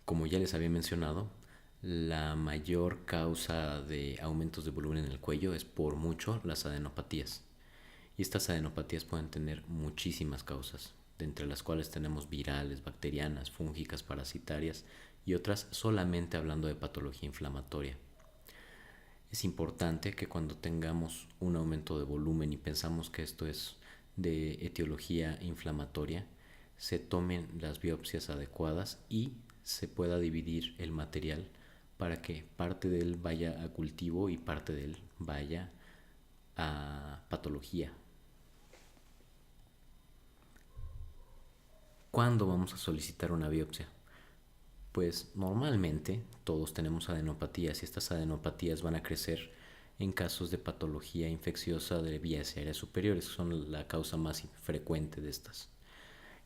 Como ya les había mencionado, la mayor causa de aumentos de volumen en el cuello es por mucho las adenopatías. Y estas adenopatías pueden tener muchísimas causas, de entre las cuales tenemos virales, bacterianas, fúngicas, parasitarias y otras solamente hablando de patología inflamatoria. Es importante que cuando tengamos un aumento de volumen y pensamos que esto es de etiología inflamatoria, se tomen las biopsias adecuadas y se pueda dividir el material para que parte de él vaya a cultivo y parte de él vaya a patología. ¿Cuándo vamos a solicitar una biopsia? Pues normalmente todos tenemos adenopatías y estas adenopatías van a crecer en casos de patología infecciosa de vías aéreas superiores, que son la causa más frecuente de estas.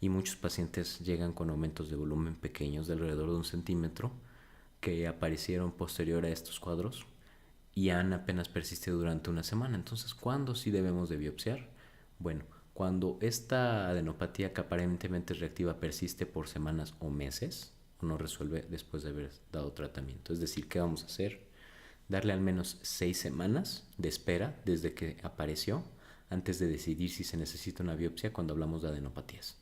Y muchos pacientes llegan con aumentos de volumen pequeños de alrededor de 1 centímetro que aparecieron posterior a estos cuadros y han apenas persistido durante una semana. Entonces, ¿cuándo sí debemos de biopsiar? Bueno, cuando esta adenopatía que aparentemente es reactiva persiste por semanas o meses o no resuelve después de haber dado tratamiento. Es decir, ¿qué vamos a hacer? Darle al menos 6 semanas de espera desde que apareció antes de decidir si se necesita una biopsia cuando hablamos de adenopatías.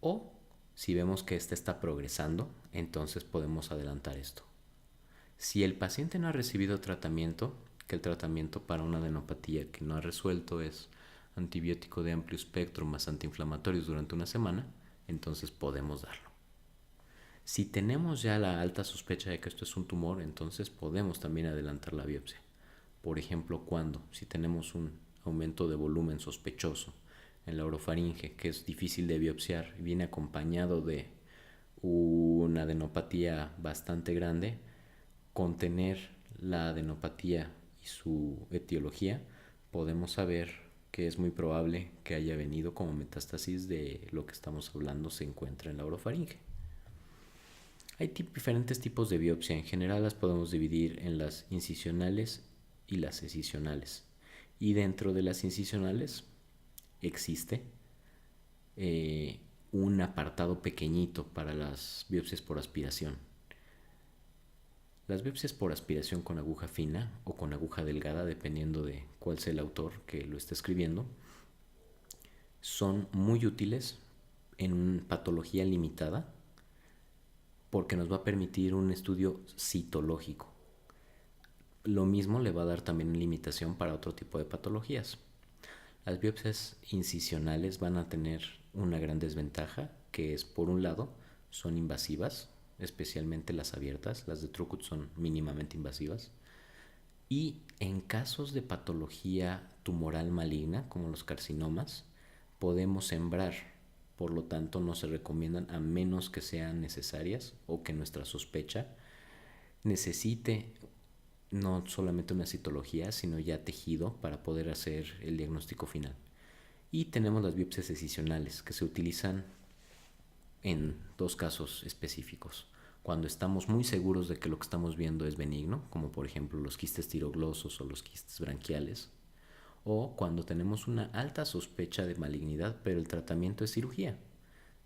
O si vemos que ésta está progresando, entonces podemos adelantar esto. Si el paciente no ha recibido tratamiento, que el tratamiento para una adenopatía que no ha resuelto es antibiótico de amplio espectro más antiinflamatorios durante una semana, entonces podemos darlo. Si tenemos ya la alta sospecha de que esto es un tumor, entonces podemos también adelantar la biopsia. Por ejemplo, cuando si tenemos un aumento de volumen sospechoso en la orofaringe, que es difícil de biopsiar y viene acompañado de una adenopatía bastante grande, contener la adenopatía y su etiología, podemos saber que es muy probable que haya venido como metástasis de lo que estamos hablando se encuentra en la orofaringe. Hay diferentes tipos de biopsia. En general las podemos dividir en las incisionales y las excisionales. Y dentro de las incisionales existe eh, un apartado pequeñito para las biopsias por aspiración. Las biopsias por aspiración con aguja fina o con aguja delgada, dependiendo de cuál sea el autor que lo esté escribiendo, son muy útiles en patología limitada porque nos va a permitir un estudio citológico. Lo mismo le va a dar también limitación para otro tipo de patologías. Las biopsias incisionales van a tener una gran desventaja, que es, por un lado, son invasivas, especialmente las abiertas. Las de Trucut son mínimamente invasivas. Y en casos de patología tumoral maligna, como los carcinomas, podemos sembrar. Por lo tanto, no se recomiendan a menos que sean necesarias o que nuestra sospecha necesite no solamente una citología, sino ya tejido para poder hacer el diagnóstico final. Y tenemos las biopsias excisionales, que se utilizan en dos casos específicos. Cuando estamos muy seguros de que lo que estamos viendo es benigno, como por ejemplo los quistes tiroglosos o los quistes branquiales, o cuando tenemos una alta sospecha de malignidad, pero el tratamiento es cirugía.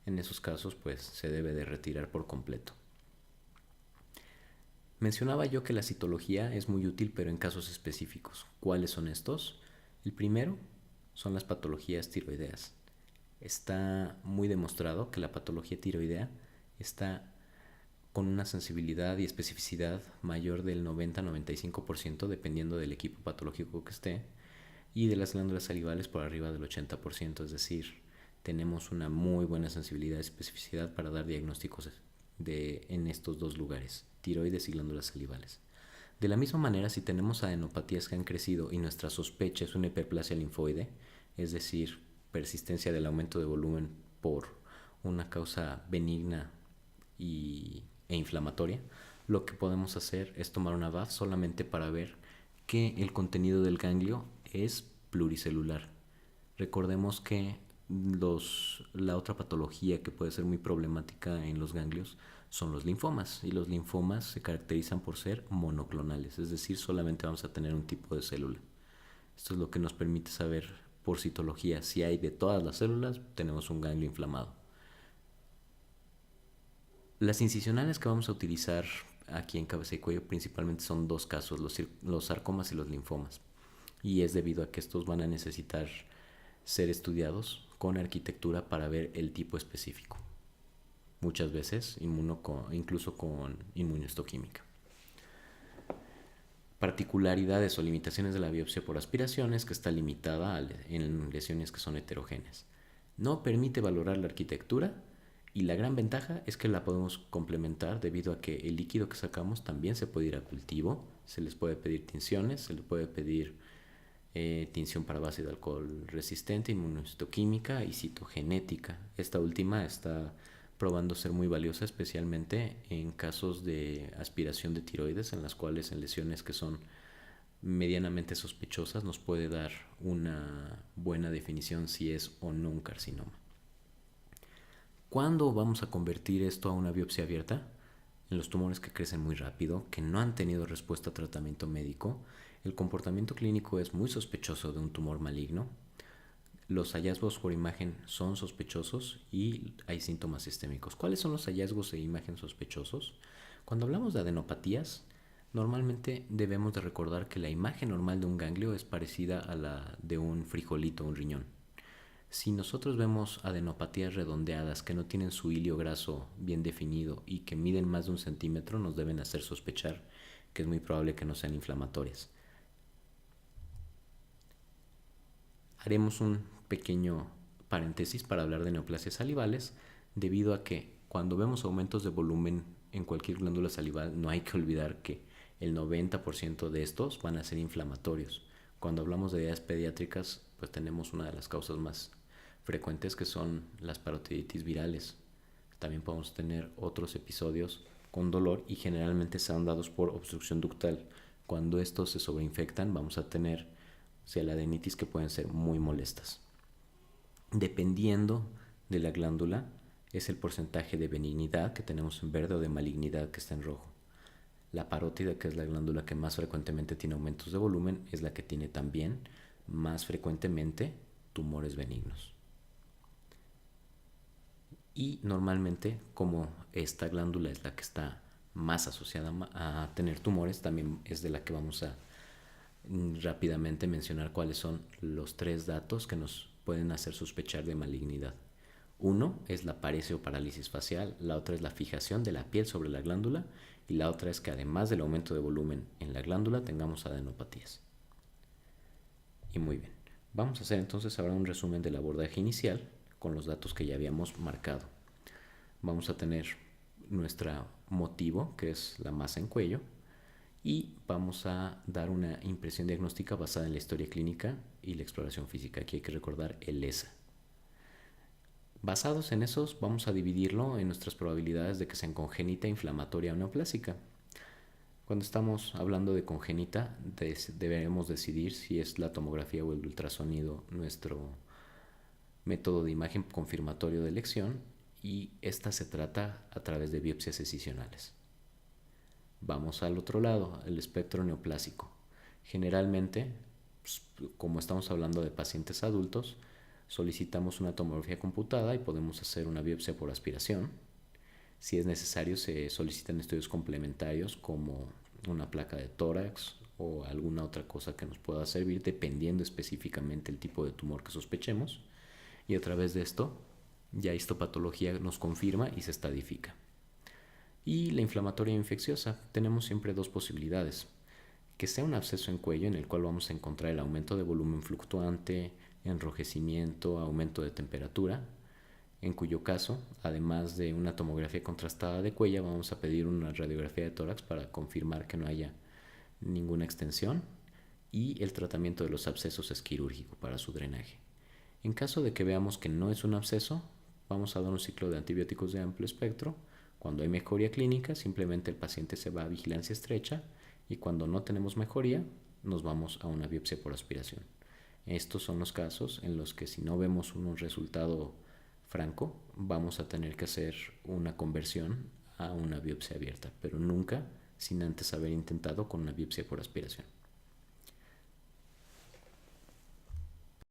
En esos casos, pues se debe de retirar por completo. Mencionaba yo que la citología es muy útil, pero en casos específicos. ¿Cuáles son estos? El primero son las patologías tiroideas. Está muy demostrado que la patología tiroidea está con una sensibilidad y especificidad mayor del 90-95% dependiendo del equipo patológico que esté, y de las glándulas salivales por arriba del 80%, es decir, tenemos una muy buena sensibilidad y especificidad para dar diagnósticos en estos dos lugares, tiroides y glándulas salivales. De la misma manera, si tenemos adenopatías que han crecido y nuestra sospecha es una hiperplasia linfoide, es decir, persistencia del aumento de volumen por una causa benigna e inflamatoria, lo que podemos hacer es tomar una VAF solamente para ver que el contenido del ganglio es pluricelular. Recordemos que la otra patología que puede ser muy problemática en los ganglios son los linfomas, y los linfomas se caracterizan por ser monoclonales, es decir, solamente vamos a tener un tipo de célula. Esto es lo que nos permite saber por citología si hay de todas las células tenemos un ganglio inflamado. Las incisionales que vamos a utilizar aquí en cabeza y cuello principalmente son dos casos, los sarcomas y los linfomas. Y es debido a que estos van a necesitar ser estudiados con arquitectura para ver el tipo específico. Muchas veces incluso con inmunohistoquímica. Particularidades o limitaciones de la biopsia por aspiración es que está limitada en lesiones que son heterogéneas. No permite valorar la arquitectura y la gran ventaja es que la podemos complementar debido a que el líquido que sacamos también se puede ir a cultivo, se les puede pedir tinciones, se les puede pedir tinción para base de alcohol resistente, inmunohistoquímica y citogenética. Esta última está probando ser muy valiosa, especialmente en casos de aspiración de tiroides, en las cuales en lesiones que son medianamente sospechosas nos puede dar una buena definición si es o no un carcinoma. ¿Cuándo vamos a convertir esto a una biopsia abierta? En los tumores que crecen muy rápido, que no han tenido respuesta a tratamiento médico. El comportamiento clínico es muy sospechoso de un tumor maligno. Los hallazgos por imagen son sospechosos y hay síntomas sistémicos. ¿Cuáles son los hallazgos de imagen sospechosos? Cuando hablamos de adenopatías, normalmente debemos de recordar que la imagen normal de un ganglio es parecida a la de un frijolito, un riñón. Si nosotros vemos adenopatías redondeadas que no tienen su hilio graso bien definido y que miden más de 1 centímetro, nos deben hacer sospechar que es muy probable que no sean inflamatorias. Haremos un pequeño paréntesis para hablar de neoplasias salivales, debido a que cuando vemos aumentos de volumen en cualquier glándula salival, no hay que olvidar que el 90% de estos van a ser inflamatorios. Cuando hablamos de diarreas pediátricas, pues tenemos una de las causas más frecuentes que son las parotiditis virales. También podemos tener otros episodios con dolor y generalmente son dados por obstrucción ductal. Cuando estos se sobreinfectan vamos a tener cialadenitis que pueden ser muy molestas. Dependiendo de la glándula es el porcentaje de benignidad que tenemos en verde o de malignidad que está en rojo. La parótida, que es la glándula que más frecuentemente tiene aumentos de volumen, es la que tiene también más frecuentemente tumores benignos. Y normalmente, como esta glándula es la que está más asociada a tener tumores, también es de la que vamos a rápidamente mencionar cuáles son los 3 datos que nos pueden hacer sospechar de malignidad. Uno es la paresia o parálisis facial, la otra es la fijación de la piel sobre la glándula y la otra es que además del aumento de volumen en la glándula tengamos adenopatías. Y muy bien, vamos a hacer entonces ahora un resumen del abordaje inicial con los datos que ya habíamos marcado. Vamos a tener nuestro motivo, que es la masa en cuello, y vamos a dar una impresión diagnóstica basada en la historia clínica y la exploración física. Aquí hay que recordar el ESA. Basados en esos, vamos a dividirlo en nuestras probabilidades de que sean congénita, inflamatoria o neoplásica. Cuando estamos hablando de congénita, deberemos decidir si es la tomografía o el ultrasonido nuestro método de imagen confirmatorio de elección, y esta se trata a través de biopsias excisionales. Vamos al otro lado, el espectro neoplásico. Generalmente, como estamos hablando de pacientes adultos, solicitamos una tomografía computada y podemos hacer una biopsia por aspiración. Si es necesario, se solicitan estudios complementarios como una placa de tórax o alguna otra cosa que nos pueda servir dependiendo específicamente el tipo de tumor que sospechemos, y a través de esto ya histopatología nos confirma y se estadifica. Y la inflamatoria e infecciosa, tenemos siempre 2 posibilidades: que sea un absceso en cuello en el cual vamos a encontrar el aumento de volumen fluctuante, enrojecimiento, aumento de temperatura, en cuyo caso, además de una tomografía contrastada de cuello, vamos a pedir una radiografía de tórax para confirmar que no haya ninguna extensión, y el tratamiento de los abscesos es quirúrgico para su drenaje. En caso de que veamos que no es un absceso, vamos a dar un ciclo de antibióticos de amplio espectro. Cuando hay mejoría clínica, simplemente el paciente se va a vigilancia estrecha, y cuando no tenemos mejoría, nos vamos a una biopsia por aspiración. Estos son los casos en los que si no vemos un resultado franco, vamos a tener que hacer una conversión a una biopsia abierta, pero nunca sin antes haber intentado con una biopsia por aspiración.